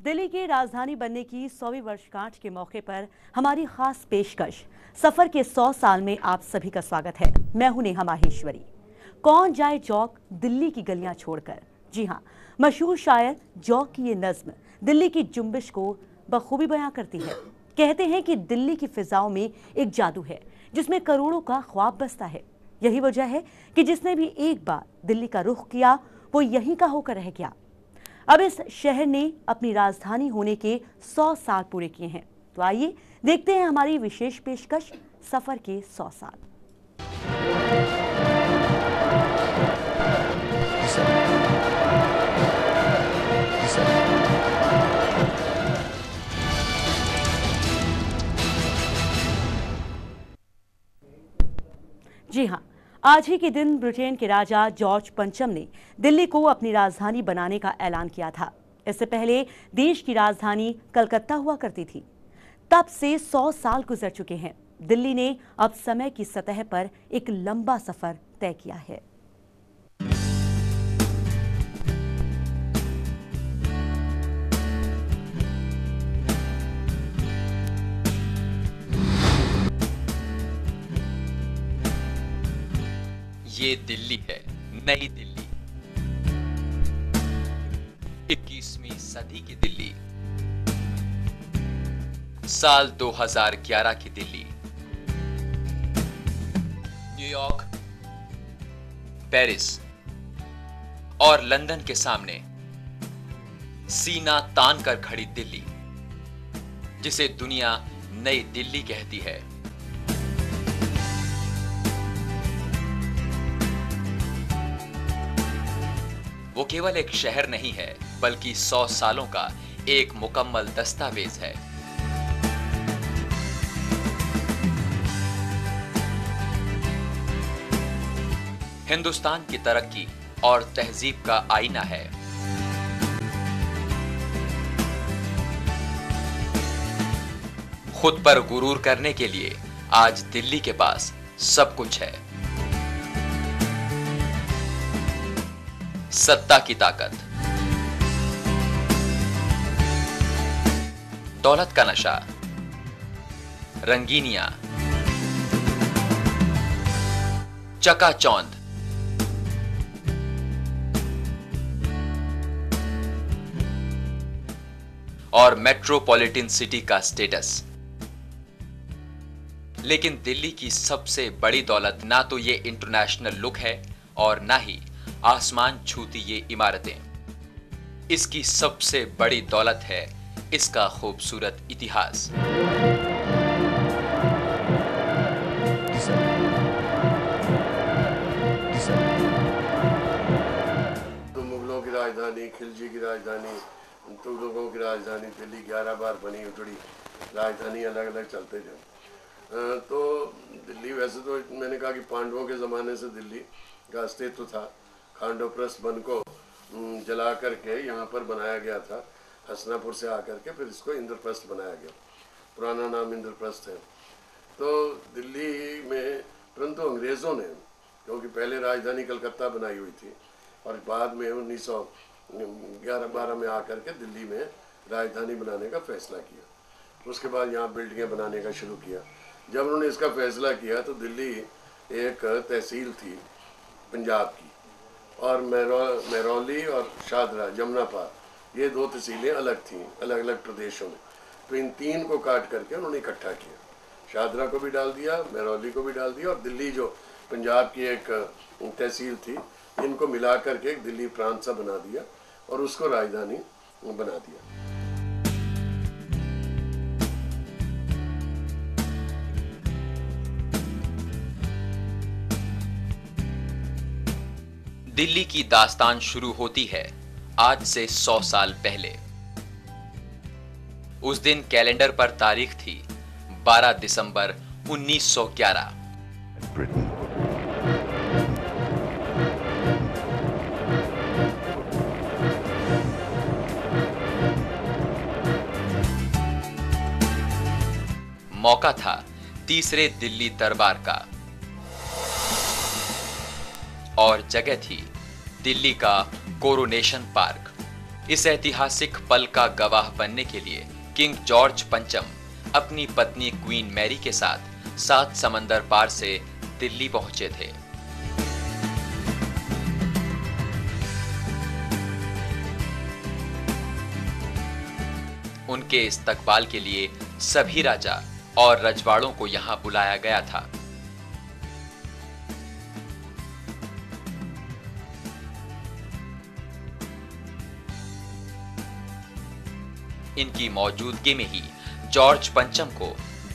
दिल्ली की राजधानी बनने की 100वीं वर्षगांठ के मौके पर हमारी खास पेशकश सफर के 100 साल में आप सभी का स्वागत है। मैं हूं नेहा माहेश्वरी। कौन जाए जौक दिल्ली की गलियां छोड़कर। जी हां, मशहूर शायर जौक की ये नज्म दिल्ली की जुम्बिश को बखूबी बयां करती है। कहते हैं कि दिल्ली की फिजाओं में एक जादू है जिसमें करोड़ों का ख्वाब बसता है। यही वजह है कि जिसने भी एक बार दिल्ली का रुख किया वो यहीं का होकर रह गया। अब इस शहर ने अपनी राजधानी होने के 100 साल पूरे किए हैं। तो आइए देखते हैं हमारी विशेष पेशकश सफर के 100 साल। जी हाँ, आज ही के दिन ब्रिटेन के राजा जॉर्ज पंचम ने दिल्ली को अपनी राजधानी बनाने का ऐलान किया था। इससे पहले देश की राजधानी कलकत्ता हुआ करती थी। तब से 100 साल गुजर चुके हैं। दिल्ली ने अब समय की सतह पर एक लंबा सफर तय किया है। ये दिल्ली है, नई दिल्ली, 21वीं सदी की दिल्ली, साल 2011 की दिल्ली। न्यूयॉर्क, पेरिस और लंदन के सामने सीना तान कर खड़ी दिल्ली, जिसे दुनिया नई दिल्ली कहती है। वो केवल एक शहर नहीं है, बल्कि 100 सालों का एक मुकम्मल दस्तावेज है। हिंदुस्तान की तरक्की और तहजीब का आईना है। खुद पर गुरूर करने के लिए आज दिल्ली के पास सब कुछ है। सत्ता की ताकत, दौलत का नशा, रंगीनियां, चकाचौंध, और मेट्रोपॉलिटन सिटी का स्टेटस। लेकिन दिल्ली की सबसे बड़ी दौलत ना तो ये इंटरनेशनल लुक है और ना ही आसमान छूती ये इमारतें। इसकी सबसे बड़ी दौलत है इसका खूबसूरत इतिहास। तो मुगलों की राजधानी, खिलजी की राजधानी, तुगलकों की राजधानी दिल्ली 11 बार बनी उजड़ी, राजधानी अलग अलग चलते जाए। तो दिल्ली वैसे तो मैंने कहा कि पांडवों के ज़माने से दिल्ली का अस्तित्व था। खांडोप्रस्थ वन को जला करके यहाँ पर बनाया गया था, हसनापुर से आकर के, फिर इसको इंद्रप्रस्थ बनाया गया। पुराना नाम इंद्रप्रस्थ है। तो दिल्ली में, परंतु अंग्रेज़ों ने, क्योंकि पहले राजधानी कलकत्ता बनाई हुई थी और बाद में 1911-12 में आकर के दिल्ली में राजधानी बनाने का फैसला किया। उसके बाद यहाँ बिल्डिंगें बनाने का शुरू किया। जब उन्होंने इसका फैसला किया तो दिल्ली एक तहसील थी पंजाब की, और महरौली और शादरा, जमुना पार, ये 2 तहसीलें अलग थीं, अलग अलग प्रदेशों में। तो इन 3 को काट करके उन्होंने इकट्ठा किया। शादरा को भी डाल दिया, महरौली को भी डाल दिया, और दिल्ली जो पंजाब की एक तहसील थी, इनको मिला करके एक दिल्ली प्रांत सा बना दिया और उसको राजधानी बना दिया। दिल्ली की दास्तान शुरू होती है आज से 100 साल पहले। उस दिन कैलेंडर पर तारीख थी 12 दिसंबर 1911। मौका था तीसरे दिल्ली दरबार का और जगह थी दिल्ली का कोरोनेशन पार्क, इस ऐतिहासिक पल का गवाह बनने के लिए किंग जॉर्ज पंचम अपनी पत्नी क्वीन मैरी के साथ 7 समंदर पार से दिल्ली पहुंचे थे। उनके इस्तकबाल के लिए सभी राजा और रजवाड़ों को यहां बुलाया गया था। इनकी मौजूदगी में ही जॉर्ज पंचम को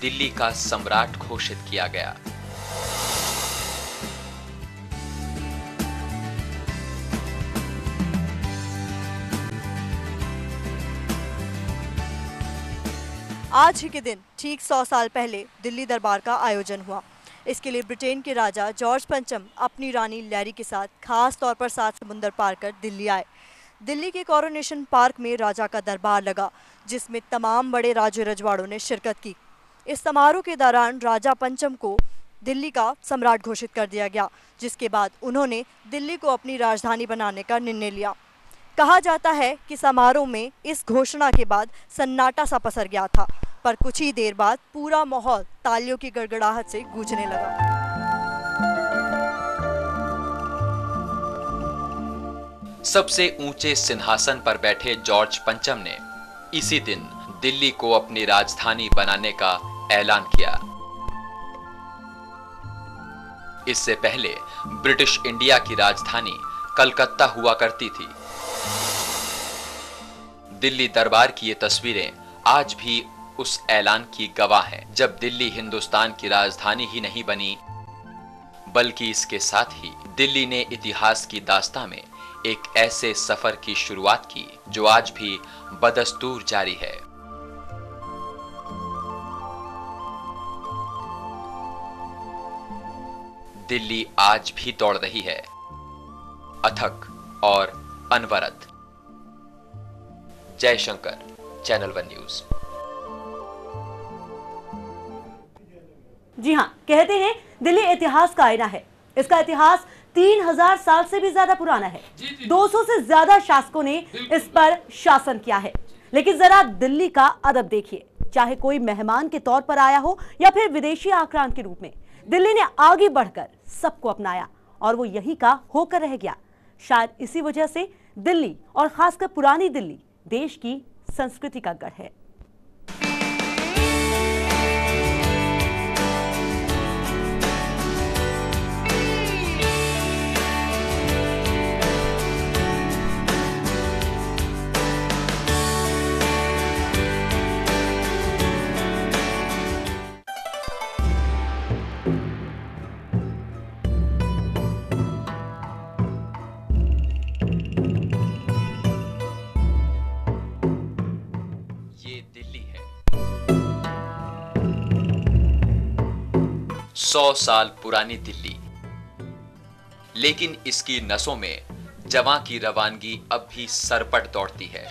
दिल्ली का सम्राट घोषित किया गया। आज ही के दिन ठीक 100 साल पहले दिल्ली दरबार का आयोजन हुआ। इसके लिए ब्रिटेन के राजा जॉर्ज पंचम अपनी रानी लैरी के साथ खास तौर पर 7 समुंदर पार कर दिल्ली आए। दिल्ली के कोरोनेशन पार्क में राजा का दरबार लगा, जिसमें तमाम बड़े राजे रजवाड़ों ने शिरकत की। इस समारोह के दौरान राजा पंचम को दिल्ली का सम्राट घोषित कर दिया गया, जिसके बाद उन्होंने दिल्ली को अपनी राजधानी बनाने का निर्णय लिया। कहा जाता है कि समारोह में इस घोषणा के बाद सन्नाटा सा पसर गया था, पर कुछ ही देर बाद पूरा माहौल तालियों की गड़गड़ाहट से गूंजने लगा। सबसे ऊंचे सिंहासन पर बैठे जॉर्ज पंचम ने इसी दिन दिल्ली को अपनी राजधानी बनाने का ऐलान किया। इससे पहले ब्रिटिश इंडिया की राजधानी कलकत्ता हुआ करती थी। दिल्ली दरबार की ये तस्वीरें आज भी उस ऐलान की गवाह हैं, जब दिल्ली हिंदुस्तान की राजधानी ही नहीं बनी, बल्कि इसके साथ ही दिल्ली ने इतिहास की दास्तां में एक ऐसे सफर की शुरुआत की जो आज भी बदस्तूर जारी है। दिल्ली आज भी दौड़ रही है, अथक और अनवरत। Jaishankar, channel 1 news. जी हाँ, कहते हैं दिल्ली इतिहास का आईना है। इसका इतिहास 3000 साल से भी ज्यादा पुराना है। 200 से ज्यादा शासकों ने इस पर शासन किया है। लेकिन जरा दिल्ली का अदब देखिए, चाहे कोई मेहमान के तौर पर आया हो या फिर विदेशी आक्रांत के रूप में, दिल्ली ने आगे बढ़कर सबको अपनाया और वो यही का होकर रह गया। शायद इसी वजह से दिल्ली और खासकर पुरानी दिल्ली देश की संस्कृति का गढ़ है। ये दिल्ली है। 100 साल पुरानी दिल्ली, लेकिन इसकी नसों में जवां की रवानगी अब भी सरपट दौड़ती है।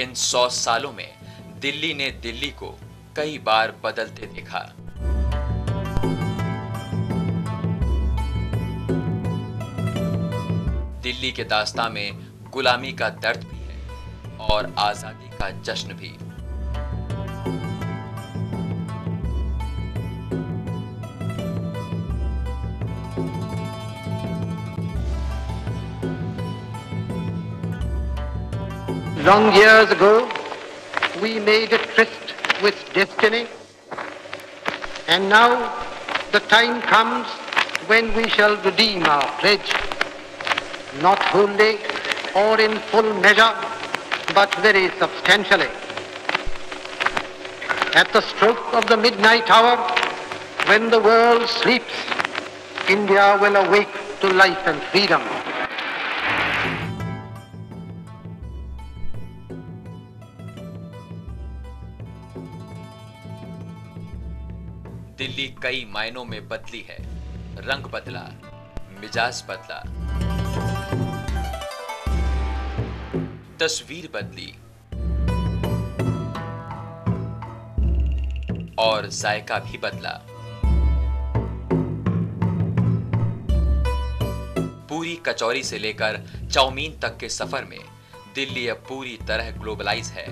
इन 100 सालों में दिल्ली ने दिल्ली को कई बार बदलते देखा। दिल्ली के दास्तां में गुलामी का दर्द भी है और आजादी का जश्न भी। Long years ago, we made a tryst with destiny, and now the time comes when we shall redeem our pledge, not wholly or in full measure, but very substantially. At the stroke of the midnight hour, when the world sleeps, India will awake to life and freedom. Delhi कई मायनों में बदली है। रंग बदला, मिजाज बदला, तस्वीर बदली और जायका भी बदला। पूरी कचौरी से लेकर चाउमीन तक के सफर में दिल्ली अब पूरी तरह ग्लोबलाइज है।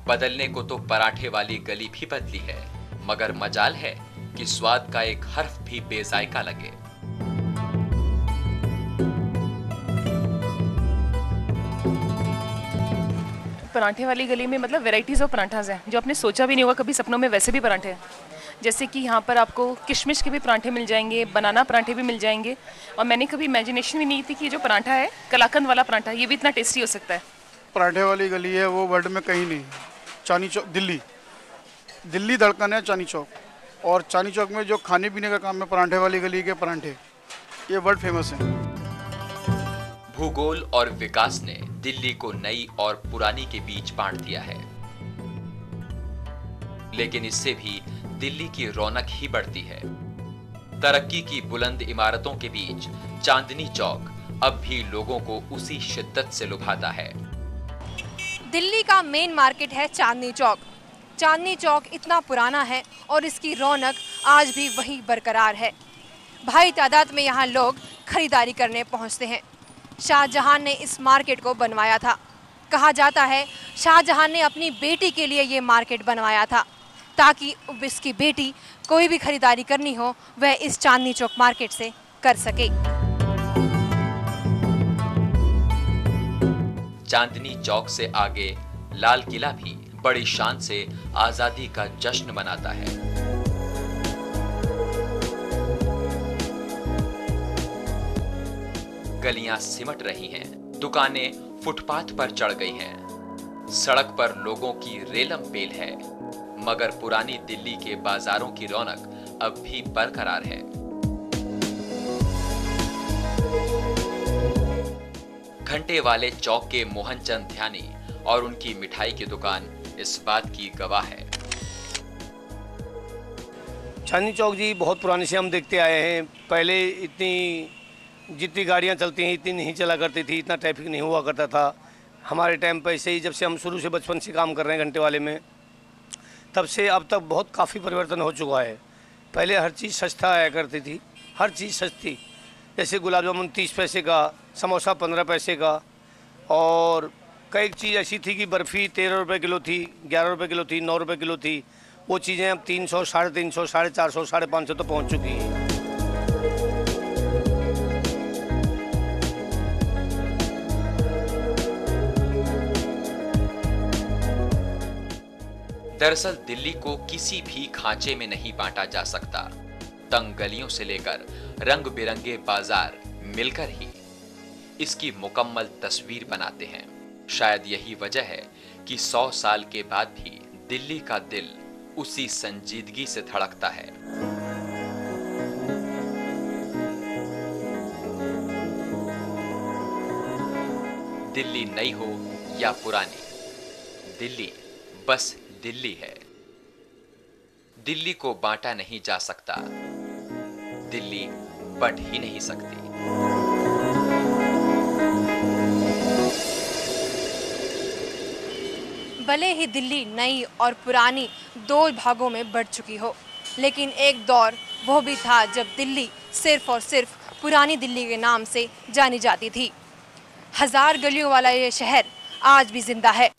बदलने को तो पराठे वाली गली भी बदली है, मगर मजाल है कि स्वाद का एक हर्फ भी बेजायका लगे। पराठे वाली गली में मतलब वैरायटीज ऑफ पराठाज हैं जो आपने सोचा भी नहीं होगा कभी सपनों में, वैसे भी पराठे हैं। जैसे कि यहाँ पर आपको किशमिश के भी पराठे मिल जाएंगे, बनाना पराठे भी मिल जाएंगे, और मैंने कभी इमेजिनेशन भी नहीं की थी कि जो पराठा है कलाकंद वाला पराठा ये भी इतना टेस्टी हो सकता है। पराठे वाली गली है वो वर्ल्ड में कहीं नहीं। चांदनी चौक दिल्ली धड़कन है चांदनी चौक, और चांदनी चौक में जो खाने पीने का काम है पराठे वाली गली के पराठे, ये वर्ल्ड फेमस है। भूगोल और विकास ने दिल्ली को नई और पुरानी के बीच बांट दिया है, लेकिन इससे भी दिल्ली की रौनक ही बढ़ती है। तरक्की की बुलंद इमारतों के बीच चांदनी चौक अब भी लोगों को उसी शिद्दत से लुभाता है। दिल्ली का मेन मार्केट है चांदनी चौक। चांदनी चौक इतना पुराना है और इसकी रौनक आज भी वही बरकरार है। भारी तादाद में यहाँ लोग खरीदारी करने पहुँचते हैं। शाहजहां ने इस मार्केट को बनवाया था। कहा जाता है शाहजहां ने अपनी बेटी के लिए ये मार्केट बनवाया था ताकि इसकी बेटी कोई भी खरीदारी करनी हो वह इस चांदनी चौक मार्केट से कर सके। चांदनी चौक से आगे लाल किला भी बड़ी शान से आजादी का जश्न मनाता है। गलियां सिमट रही हैं, दुकानें फुटपाथ पर चढ़ गई हैं, सड़क पर लोगों की रेलम पेल है, मगर पुरानी दिल्ली के बाजारों की रौनक अब भी बरकरार है। घंटे वाले चौक के मोहनचंद ध्यानी और उनकी मिठाई की दुकान इस बात की गवाह है। चांदनी चौक जी बहुत पुराने से हम देखते आए हैं। पहले जितनी गाड़ियां चलती हैं इतनी नहीं चला करती थी, इतना ट्रैफिक नहीं हुआ करता था। हमारे टाइम पर ऐसे ही जब से हम शुरू से बचपन से काम कर रहे हैं घंटे वाले में, तब से अब तक बहुत काफ़ी परिवर्तन हो चुका है। पहले हर चीज़ सस्ता आया करती थी, हर चीज़ सस्ती, जैसे गुलाब जामुन 30 पैसे का, समोसा 15 पैसे का, और कई चीज़ ऐसी थी कि बर्फ़ी 13 रुपये किलो थी, 11 रुपये किलो थी, 9 रुपये किलो थी। वो चीज़ें अब 300, 350, 450, 550 तो पहुँच चुकी हैं। दरअसल दिल्ली को किसी भी खांचे में नहीं बांटा जा सकता। तंग गलियों से लेकर रंग बिरंगे बाजार मिलकर ही इसकी मुकम्मल तस्वीर बनाते हैं। शायद यही वजह है कि 100 साल के बाद भी दिल्ली का दिल उसी संजीदगी से धड़कता है। दिल्ली नई हो या पुरानी, दिल्ली बस दिल्ली है। दिल्ली को बांटा नहीं जा सकता, दिल्ली बट ही नहीं सकती। भले ही दिल्ली नई और पुरानी दो भागों में बढ़ चुकी हो, लेकिन एक दौर वो भी था जब दिल्ली सिर्फ और सिर्फ पुरानी दिल्ली के नाम से जानी जाती थी। 1000 गलियों वाला ये शहर आज भी जिंदा है।